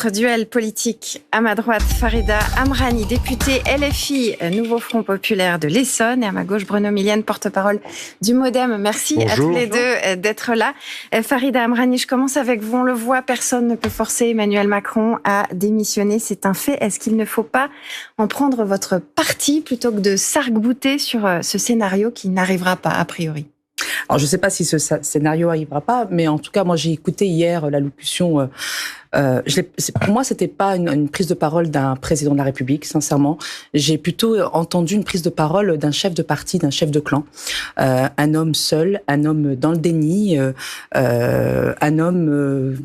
notre duel politique. À ma droite, Farida Amrani, députée LFI, Nouveau Front Populaire de l'Essonne. Et à ma gauche, Bruno Millienne, porte-parole du MoDem. Merci à tous les deux d'être là. Farida Amrani, je commence avec vous. On le voit, personne ne peut forcer Emmanuel Macron à démissionner. C'est un fait. Est-ce qu'il ne faut pas en prendre votre parti plutôt que de s'arc-bouter sur ce scénario qui n'arrivera pas, a priori? Alors, je ne sais pas si ce scénario n'arrivera pas, mais en tout cas, moi, j'ai écouté hier l'allocution. Pour moi, c'était pas une prise de parole d'un président de la République, sincèrement. J'ai plutôt entendu une prise de parole d'un chef de parti, d'un chef de clan. Un homme seul, un homme dans le déni, un homme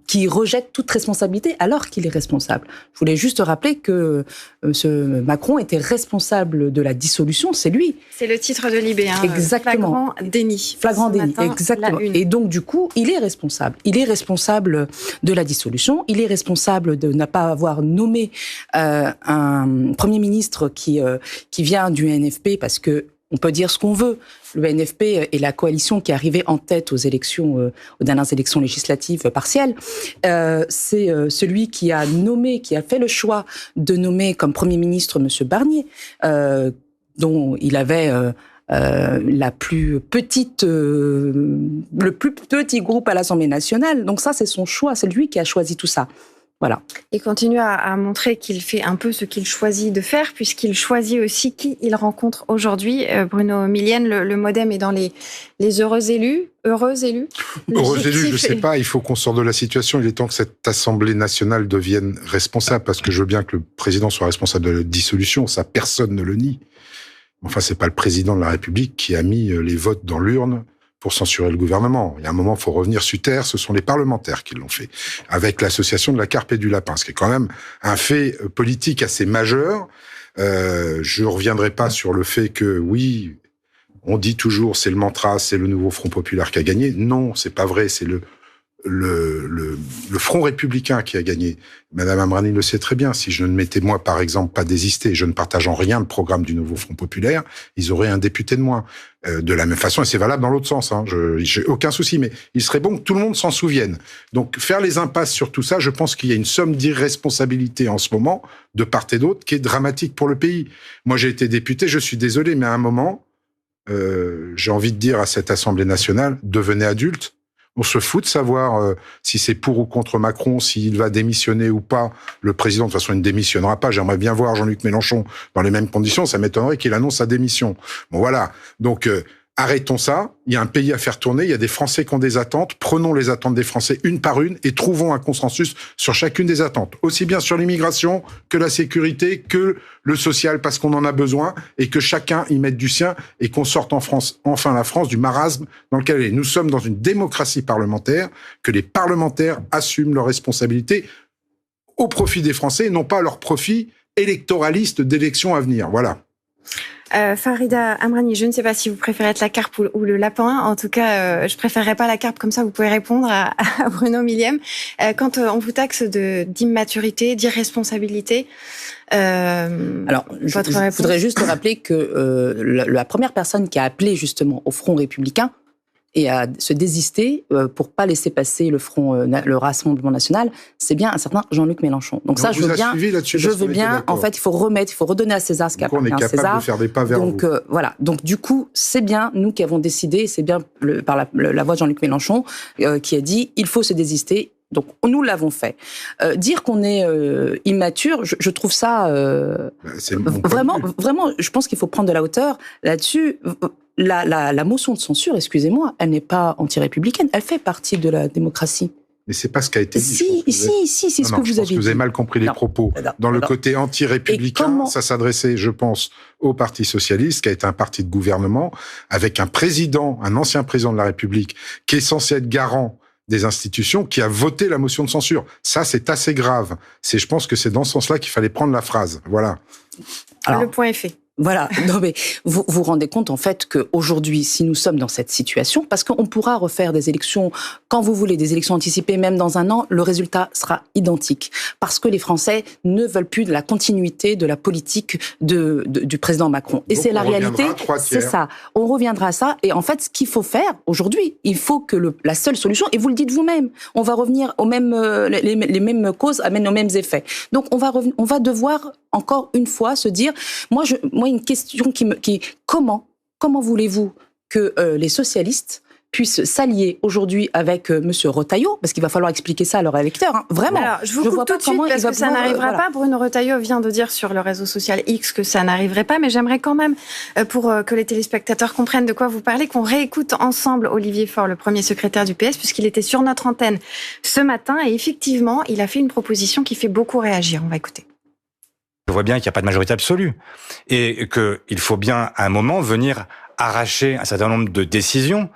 qui rejette toute responsabilité alors qu'il est responsable. Je voulais juste rappeler que M. Macron était responsable de la dissolution, c'est lui. C'est le titre de Libé, hein. Exactement. Flagrant déni. Flagrant déni, exactement. Et donc, du coup, il est responsable. Il est responsable de la dissolution, il est responsable de ne pas avoir nommé un Premier ministre qui vient du NFP, parce que on peut dire ce qu'on veut. Le NFP est la coalition qui est arrivée en tête aux dernières élections législatives partielles. C'est celui qui a fait le choix de nommer comme Premier ministre M. Barnier, dont il avait le plus petit groupe à l'Assemblée nationale. Donc ça, c'est son choix. C'est lui qui a choisi tout ça. Voilà. Il continue à montrer qu'il fait un peu ce qu'il choisit de faire, puisqu'il choisit aussi qui il rencontre aujourd'hui. Bruno Millienne, le MoDem est dans les heureux élus. Heureux élus, je ne sais pas, il faut qu'on sorte de la situation. Il est temps que cette Assemblée nationale devienne responsable, parce que je veux bien que le président soit responsable de la dissolution, ça personne ne le nie. Enfin, c'est pas le président de la République qui a mis les votes dans l'urne pour censurer le gouvernement. Il y a un moment, il faut revenir sur terre, ce sont les parlementaires qui l'ont fait, avec l'association de la carpe et du lapin, ce qui est quand même un fait politique assez majeur. Je reviendrai pas sur le fait que, oui, on dit toujours, c'est le mantra, c'est le Nouveau Front Populaire qui a gagné. Non, c'est pas vrai, c'est le Front républicain qui a gagné. Madame Amrani le sait très bien. Si je ne m'étais, moi, par exemple, pas désisté, je ne partage en rien le programme du Nouveau Front Populaire, ils auraient un député de moins. De la même façon, et c'est valable dans l'autre sens, hein. J'ai aucun souci, mais il serait bon que tout le monde s'en souvienne. Donc, faire les impasses sur tout ça, je pense qu'il y a une somme d'irresponsabilité en ce moment, de part et d'autre, qui est dramatique pour le pays. Moi, j'ai été député, je suis désolé, mais à un moment, j'ai envie de dire à cette Assemblée nationale, devenez adulte. On se fout de savoir si c'est pour ou contre Macron, s'il va démissionner ou pas. Le président, de toute façon, il ne démissionnera pas. J'aimerais bien voir Jean-Luc Mélenchon dans les mêmes conditions. Ça m'étonnerait qu'il annonce sa démission. Bon, voilà. Donc, arrêtons ça. Il y a un pays à faire tourner. Il y a des Français qui ont des attentes. Prenons les attentes des Français une par une et trouvons un consensus sur chacune des attentes. Aussi bien sur l'immigration que la sécurité, que le social, parce qu'on en a besoin, et que chacun y mette du sien et qu'on sorte en France, enfin la France, du marasme dans lequel elle est. Nous sommes dans une démocratie parlementaire, que les parlementaires assument leurs responsabilités au profit des Français et non pas à leur profit électoraliste d'élections à venir. Voilà. Farida Amrani, je ne sais pas si vous préférez être la carpe ou le lapin. En tout cas, je préférerais pas la carpe, comme ça vous pouvez répondre à Bruno Millienne. Quand on vous taxe d'immaturité, d'irresponsabilité, alors, je voudrais juste rappeler que la première personne qui a appelé justement au Front républicain et à se désister pour pas laisser passer le Rassemblement national, c'est bien un certain Jean-Luc Mélenchon. Donc ça, je veux bien. En fait, il faut redonner à César ce qui appartient à César. De faire des pas vers donc voilà. Donc du coup, c'est bien nous qui avons décidé. C'est bien par la voix de Jean-Luc Mélenchon qui a dit il faut se désister. Donc nous l'avons fait. Dire qu'on est immature, je trouve ça vraiment. Je pense qu'il faut prendre de la hauteur là-dessus. La motion de censure, excusez-moi, elle n'est pas anti-républicaine, elle fait partie de la démocratie. Mais c'est pas ce qui a été dit. Si, c'est ce que vous avez dit. Vous avez mal compris les propos. Dans le côté anti-républicain, ça s'adressait, je pense, au Parti socialiste, qui a été un parti de gouvernement, avec un président, un ancien président de la République, qui est censé être garant des institutions, qui a voté la motion de censure. Ça, c'est assez grave. Je pense que c'est dans ce sens-là qu'il fallait prendre la phrase. Voilà. Alors, le point est fait. Voilà. Non, mais vous vous rendez compte, en fait, qu'aujourd'hui, si nous sommes dans cette situation, parce qu'on pourra refaire des élections, quand vous voulez, des élections anticipées, même dans un an, le résultat sera identique. Parce que les Français ne veulent plus de la continuité de la politique du président Macron. Et donc c'est la réalité. C'est ça. On reviendra à ça. Et en fait, ce qu'il faut faire aujourd'hui, il faut que la seule solution, et vous le dites vous-même, on va revenir aux mêmes, les mêmes causes amènent aux mêmes effets. Donc, on va devoir, encore une fois, se dire, moi, une question comment voulez-vous que les socialistes puissent s'allier aujourd'hui avec Monsieur Retailleau, parce qu'il va falloir expliquer ça à leurs électeurs, hein. Vraiment. Alors, je vous coupe tout de suite parce que ça n'arrivera pas. Bruno Retailleau vient de dire sur le réseau social X que ça n'arriverait pas, mais j'aimerais quand même, pour que les téléspectateurs comprennent de quoi vous parlez, qu'on réécoute ensemble Olivier Faure, le premier secrétaire du PS, puisqu'il était sur notre antenne ce matin, et effectivement, il a fait une proposition qui fait beaucoup réagir. On va écouter. Je vois bien qu'il n'y a pas de majorité absolue et qu'il faut bien à un moment venir arracher un certain nombre de décisions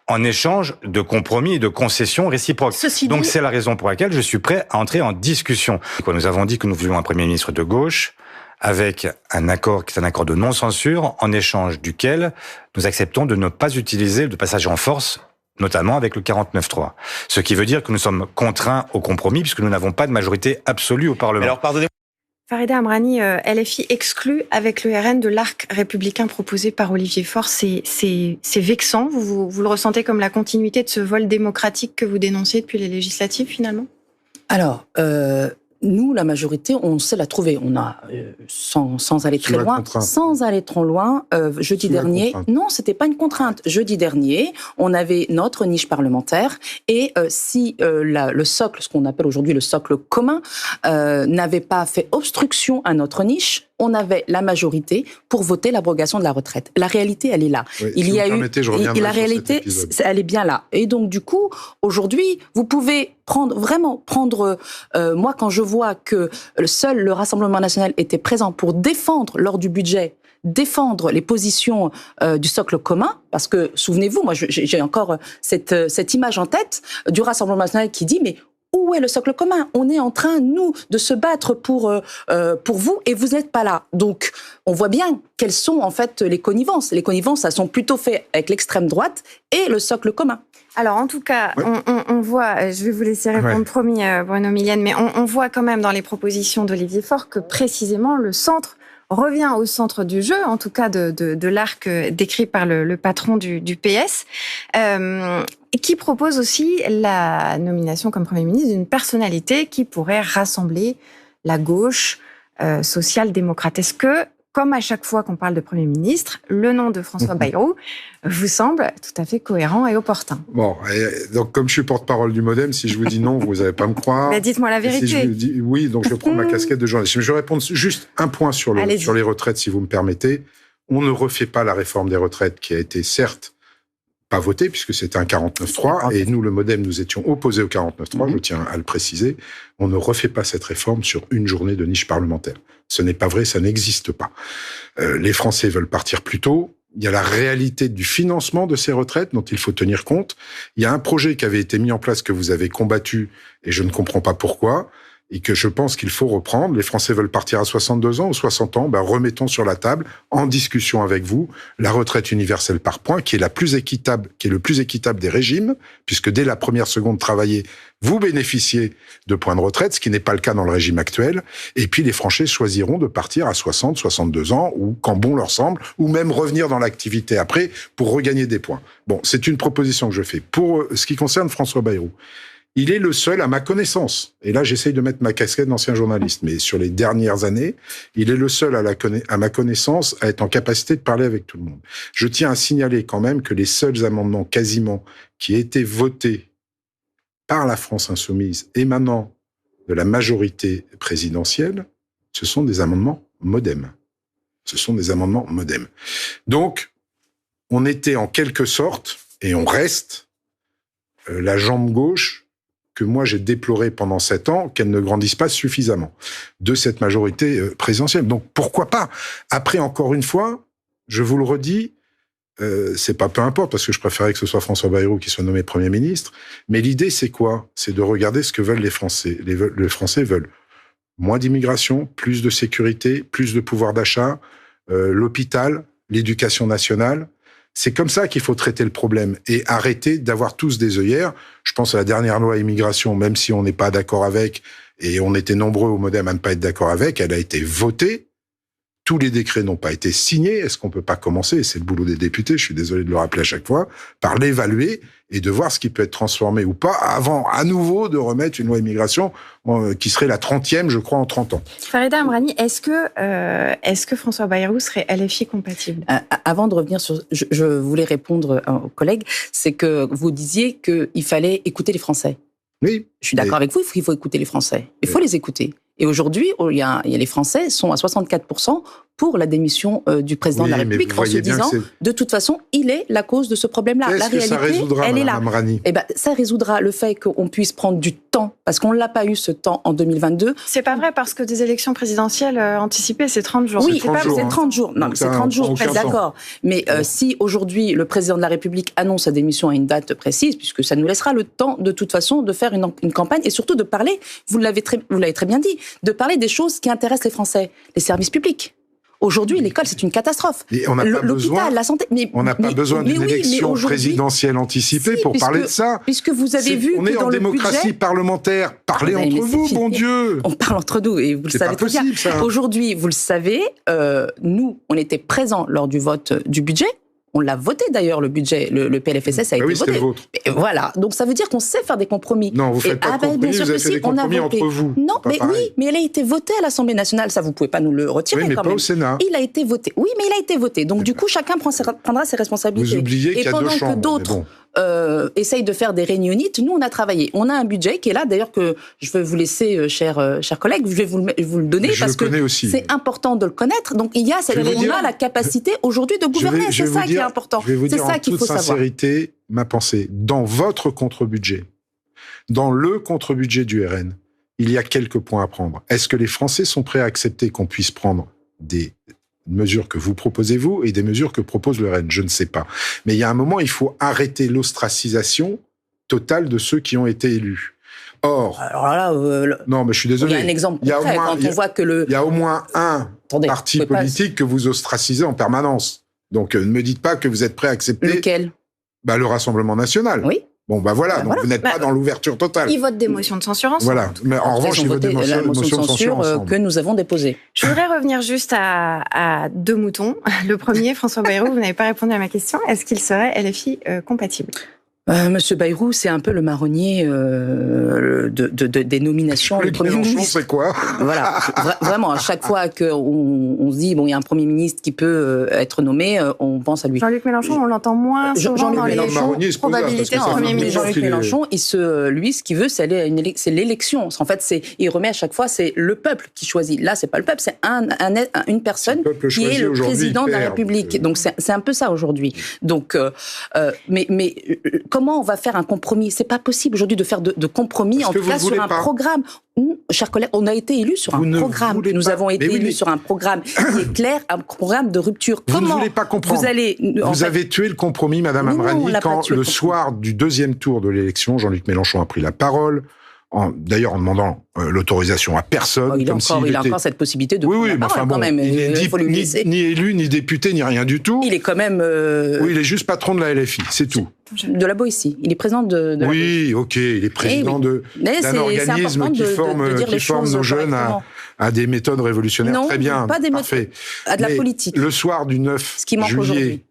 en échange de compromis et de concessions réciproques. Donc c'est la raison pour laquelle je suis prêt à entrer en discussion. Nous avons dit que nous voulions un Premier ministre de gauche avec un accord qui est un accord de non-censure en échange duquel nous acceptons de ne pas utiliser le passage en force, notamment avec le 49.3. Ce qui veut dire que nous sommes contraints au compromis puisque nous n'avons pas de majorité absolue au Parlement. Alors pardonnez-moi. Farida Amrani, LFI exclut avec le RN de l'arc républicain proposé par Olivier Faure. C'est vexant. Vous le ressentez comme la continuité de ce vol démocratique que vous dénonciez depuis les législatives, finalement ? Alors, nous, la majorité, on sait la trouver. On a, sans aller très loin, jeudi dernier. Non, c'était pas une contrainte. Jeudi dernier, on avait notre niche parlementaire et si le socle, ce qu'on appelle aujourd'hui le socle commun, n'avait pas fait obstruction à notre niche, on avait la majorité pour voter l'abrogation de la retraite. La réalité, elle est là. Oui, la réalité, elle est bien là. Et donc, du coup, aujourd'hui, vous pouvez prendre, moi, quand je vois que seul le Rassemblement national était présent pour défendre, lors du budget, défendre les positions du socle commun, parce que, souvenez-vous, moi, j'ai encore cette image en tête du Rassemblement national qui dit, mais où est le socle commun ? On est en train, nous, de se battre pour vous et vous n'êtes pas là. Donc, on voit bien quelles sont en fait les connivences. Les connivences, elles sont plutôt faites avec l'extrême droite et le socle commun. Alors, en tout cas, ouais. on voit, je vais vous laisser répondre, promis, Bruno Millienne, mais on voit quand même dans les propositions d'Olivier Faure que précisément le centre revient au centre du jeu, en tout cas de l'arc décrit par le patron du PS, qui propose aussi la nomination comme Premier ministre d'une personnalité qui pourrait rassembler la gauche social-démocrate. Est-ce que, comme à chaque fois qu'on parle de Premier ministre, le nom de François Bayrou vous semble tout à fait cohérent et opportun? Bon, donc comme je suis porte-parole du MoDem, si je vous dis non, vous n'allez pas me croire. Mais dites-moi la vérité. Si je vous dis oui, donc je prends ma casquette de journaliste. Je vais répondre juste un point sur les retraites, si vous me permettez. On ne refait pas la réforme des retraites qui a été, certes, pas votée, puisque c'était un 49.3, et nous, le MoDem, nous étions opposés au 49.3, je tiens à le préciser. On ne refait pas cette réforme sur une journée de niche parlementaire. Ce n'est pas vrai, ça n'existe pas. Les Français veulent partir plus tôt. Il y a la réalité du financement de ces retraites dont il faut tenir compte. Il y a un projet qui avait été mis en place que vous avez combattu, et je ne comprends pas pourquoi, et que je pense qu'il faut reprendre. Les Français veulent partir à 62 ans ou 60 ans, remettons sur la table, en discussion avec vous, la retraite universelle par points, qui est le plus équitable des régimes, puisque dès la première seconde travaillée, vous bénéficiez de points de retraite, ce qui n'est pas le cas dans le régime actuel. Et puis les Français choisiront de partir à 60, 62 ans, ou quand bon leur semble, ou même revenir dans l'activité après pour regagner des points. Bon, c'est une proposition que je fais. Pour ce qui concerne François Bayrou, il est le seul, à ma connaissance, et là j'essaye de mettre ma casquette d'ancien journaliste, mais sur les dernières années, il est le seul à ma connaissance à être en capacité de parler avec tout le monde. Je tiens à signaler quand même que les seuls amendements quasiment qui étaient votés par la France insoumise émanant de la majorité présidentielle, ce sont des amendements MoDem. Donc, on était en quelque sorte, et on reste, la jambe gauche que moi j'ai déploré pendant 7 ans, qu'elle ne grandisse pas suffisamment de cette majorité présidentielle. Donc pourquoi pas ? Après, encore une fois, je vous le redis, c'est pas peu importe, parce que je préférais que ce soit François Bayrou qui soit nommé Premier ministre, mais l'idée c'est quoi ? C'est de regarder ce que veulent les Français. Les Français veulent moins d'immigration, plus de sécurité, plus de pouvoir d'achat, l'hôpital, l'éducation nationale. C'est comme ça qu'il faut traiter le problème et arrêter d'avoir tous des œillères. Je pense à la dernière loi immigration, même si on n'est pas d'accord avec, et on était nombreux au MoDem à ne pas être d'accord avec, elle a été votée. Tous les décrets n'ont pas été signés. Est-ce qu'on peut pas commencer, et c'est le boulot des députés, je suis désolé de le rappeler à chaque fois, par l'évaluer et de voir ce qui peut être transformé ou pas avant, à nouveau, de remettre une loi immigration qui serait la 30e, je crois, en 30 ans. Farida Amrani, est-ce que François Bayrou serait LFI compatible? Avant de revenir sur... Je voulais répondre aux collègues, c'est que vous disiez qu'il fallait écouter les Français. Oui. Je suis d'accord avec vous, il faut écouter les Français. Il faut les écouter. Et aujourd'hui, les Français sont à 64% pour la démission du président de la République en se disant, de toute façon, il est la cause de ce problème-là. La réalité, elle est là. Eh ben, ça résoudra le fait qu'on puisse prendre du temps, parce qu'on ne l'a pas eu ce temps en 2022. C'est pas vrai, parce que des élections présidentielles anticipées, c'est 30 jours. Oui, c'est 30 jours. Non, mais c'est 30 jours, d'accord. Mais si aujourd'hui, le président de la République annonce sa démission à une date précise, puisque ça nous laissera le temps, de toute façon, de faire une campagne, et surtout de parler, vous l'avez très bien dit, de parler des choses qui intéressent les Français, les services publics. Aujourd'hui, l'école, c'est une catastrophe. L'hôpital, la santé. On n'a pas besoin d'une élection présidentielle anticipée pour parler de ça. Puisque vous avez vu on est en démocratie parlementaire. Parlez entre vous, bon Dieu. On parle entre nous et vous le savez très bien. Aujourd'hui, vous le savez, nous, on était présents lors du vote du budget. On l'a voté d'ailleurs, le budget, le PLFSS a été voté. Le vôtre. Et voilà, donc ça veut dire qu'on sait faire des compromis. Non, vous faites pas de compromis, vous avez fait des compromis entre vous. Non, mais oui, mais elle a été votée à l'Assemblée nationale, ça vous pouvez pas nous le retirer. Oui, mais quand pas même. Au Sénat. Il a été voté. Oui, mais il a été voté. Donc du coup, chacun prendra ses responsabilités. Vous oubliez qu'il y a deux chambres. Et pendant que d'autres essayent de faire des réunionites, nous on a travaillé. On a un budget qui est là, d'ailleurs que je vais vous laisser, chers collègues, je vais vous le donner parce que c'est important de le connaître. Donc on a la capacité aujourd'hui de gouverner, c'est ça qui est important. Je vais vous dire en toute sincérité ma pensée. Dans votre contre-budget, dans le contre-budget du RN, il y a quelques points à prendre. Est-ce que les Français sont prêts à accepter qu'on puisse prendre des mesures que vous proposez, vous, et des mesures que propose le RN? Je ne sais pas. Mais il y a un moment, il faut arrêter l'ostracisation totale de ceux qui ont été élus. Or... Alors là, non, mais je suis désolé. Il y a un exemple concret, quand on voit que le... Il y a au moins un parti politique que vous ostracisez en permanence. Donc, ne me dites pas que vous êtes prêt à accepter... Lequel? Le Rassemblement National. Oui. Bon, voilà, donc vous n'êtes pas dans l'ouverture totale. Ils votent des motions de censure ensemble. Voilà, mais en revanche, ils votent des motions de censure ensemble. Que nous avons déposées. Je voudrais revenir juste à deux moutons. Le premier, François Bayrou, vous n'avez pas répondu à ma question. Est-ce qu'il serait LFI compatible? Monsieur Bayrou, c'est un peu le marronnier des nominations. Le Premier ministre, c'est quoi? Voilà, vraiment, à chaque fois qu'on se dit, bon, il y a un Premier ministre qui peut être nommé, on pense à lui. Jean-Luc Mélenchon, on l'entend moins souvent dans les probabilités de Premier ministre. Jean-Luc Mélenchon, lui, ce qu'il veut, c'est l'élection. En fait, il remet à chaque fois, c'est le peuple qui choisit. Là, c'est pas le peuple, c'est une personne qui est le président de la République. Donc, c'est un peu ça aujourd'hui. Donc, mais comment on va faire un compromis? C'est pas possible aujourd'hui de faire de compromis, en tout cas sur un programme. Chers collègues, on a été élus sur un programme. Nous avons été élus sur un programme qui est clair, un programme de rupture. Vous ne voulez pas comprendre. Vous avez tué le compromis, Madame Amrani, quand le soir du deuxième tour de l'élection, Jean-Luc Mélenchon a pris la parole. D'ailleurs en demandant l'autorisation à personne. Il a encore cette possibilité de prendre la parole, quand même. Il est ni élu, ni député, ni rien du tout. Il est quand même... Oui, il est juste patron de la LFI, c'est tout. De la Boétie. Il est président de la Boétie. Ok, il est président d'un organisme qui forme nos jeunes à des méthodes révolutionnaires. Non, très bien, pas des parfait. À de la politique. Le soir du 9 juillet,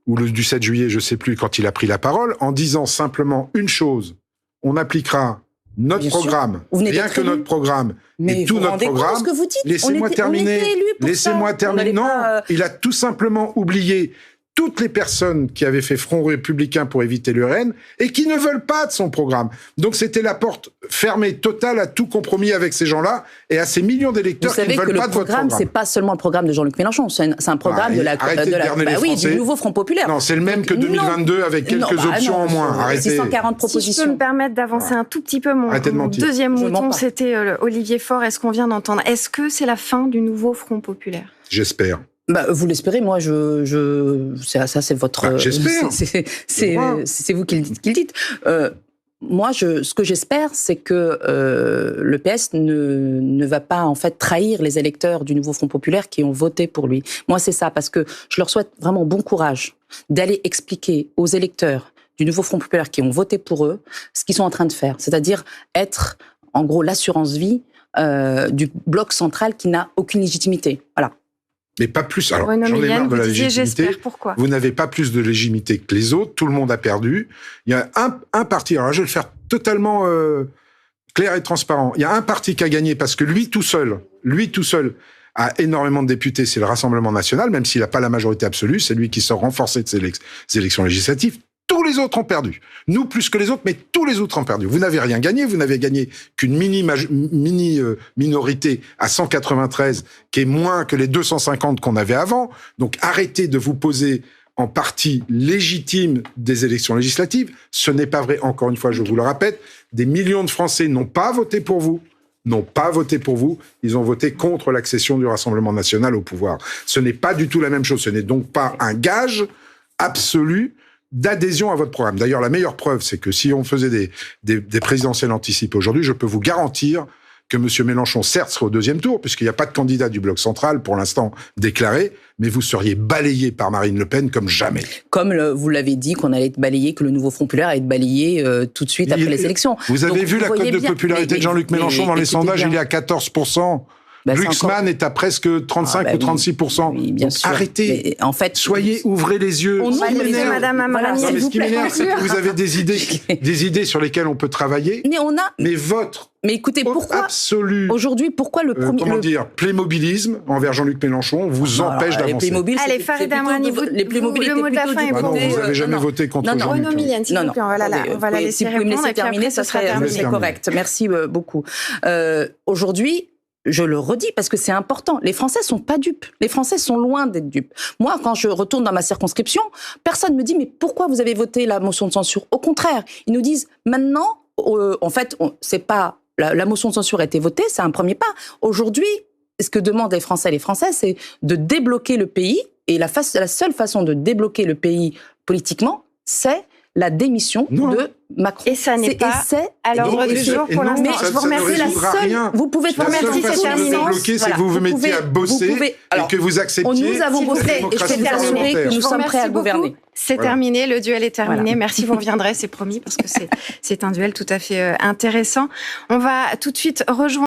ou du 7 juillet, je ne sais plus, quand il a pris la parole, en disant simplement une chose, on appliquera notre programme, rien que notre programme, et tout notre programme. Laissez-moi terminer. Laissez-moi terminer. Non, il a tout simplement oublié toutes les personnes qui avaient fait front républicain pour éviter le RN et qui ne veulent pas de son programme. Donc c'était la porte fermée totale à tout compromis avec ces gens-là et à ces millions d'électeurs qui ne veulent pas de votre programme. Vous savez que le programme, c'est pas seulement le programme de Jean-Luc Mélenchon, c'est un programme du nouveau Front Populaire. Non, c'est le même que 2022 avec quelques options en moins. Arrêtez. 640 propositions. Si je peux me permettre d'avancer un tout petit peu, mon deuxième mouton, c'était Olivier Faure. Est-ce qu'on vient d'entendre? Est-ce que c'est la fin du nouveau Front Populaire? J'espère. Vous l'espérez, moi, ça c'est votre... J'espère. C'est vous qui le dites. moi, ce que j'espère, c'est que le PS ne va pas en fait trahir les électeurs du Nouveau Front Populaire qui ont voté pour lui. Moi, c'est ça, parce que je leur souhaite vraiment bon courage d'aller expliquer aux électeurs du Nouveau Front Populaire qui ont voté pour eux ce qu'ils sont en train de faire, c'est-à-dire être, en gros, l'assurance vie du bloc central qui n'a aucune légitimité. Voilà. Mais pas plus. Alors, j'en ai marre de la légitimité. Pourquoi ? Vous n'avez pas plus de légitimité que les autres. Tout le monde a perdu. Il y a un parti. Alors là, je vais le faire totalement clair et transparent. Il y a un parti qui a gagné parce que lui tout seul a énormément de députés. C'est le Rassemblement national, même s'il n'a pas la majorité absolue. C'est lui qui sort renforcé de ces élections législatives. Tous les autres ont perdu. Nous, plus que les autres, mais tous les autres ont perdu. Vous n'avez rien gagné. Vous n'avez gagné qu'une minorité à 193, qui est moins que les 250 qu'on avait avant. Donc, arrêtez de vous poser en partie légitime des élections législatives. Ce n'est pas vrai. Encore une fois, je vous le répète, des millions de Français n'ont pas voté pour vous. N'ont pas voté pour vous. Ils ont voté contre l'accession du Rassemblement national au pouvoir. Ce n'est pas du tout la même chose. Ce n'est donc pas un gage absolu d'adhésion à votre programme. D'ailleurs, la meilleure preuve, c'est que si on faisait des présidentielles anticipées aujourd'hui, je peux vous garantir que M. Mélenchon, certes, serait au deuxième tour, puisqu'il n'y a pas de candidat du bloc central, pour l'instant, déclaré, mais vous seriez balayé par Marine Le Pen comme jamais. Comme vous l'avez dit, qu'on allait être balayé, que le Nouveau Front Populaire allait être balayé tout de suite après les élections. Vous avez vu la cote de popularité de Jean-Luc Mélenchon dans les sondages, il est à 14%. Glucksmann est à presque 35 ou 36%. Oui, bien donc sûr. arrêtez. En fait, ouvrez les yeux. On va laisser Madame Amrani. Ce qui m'énerve, c'est que vous avez des idées sur lesquelles on peut travailler. Mais écoutez, pourquoi absolu aujourd'hui, pourquoi le premier playmobilisme envers Jean-Luc Mélenchon vous empêche d'avancer. Allez, Farid Amrani, le mot de la fin est pour vous n'avez jamais voté contre Jean-Luc. Bruno Millienne, s'il vous plaît, on va la laisser répondre. Si vous me laissez terminer, ça serait correct. Merci beaucoup. Aujourd'hui, je le redis parce que c'est important. Les Français sont pas dupes. Les Français sont loin d'être dupes. Moi, quand je retourne dans ma circonscription, personne me dit mais pourquoi vous avez voté la motion de censure ? Au contraire, ils nous disent maintenant, en fait, c'est pas la motion de censure a été votée, c'est un premier pas. Aujourd'hui, ce que demandent les Français, c'est de débloquer le pays. Et la seule façon de débloquer le pays politiquement, c'est la démission de Macron. Et ça n'est pas à l'ordre du jour pour l'instant. Mais je vous remercie. Vous pouvez la seule façon de débloquer, c'est que vous vous mettiez à bosser et que vous acceptiez. Nous avons bossé et je peux t'assurer que nous sommes prêts à gouverner. C'est terminé, le duel est terminé. Merci, vous reviendrez, c'est promis, parce que c'est un duel tout à fait intéressant. On va tout de suite rejoindre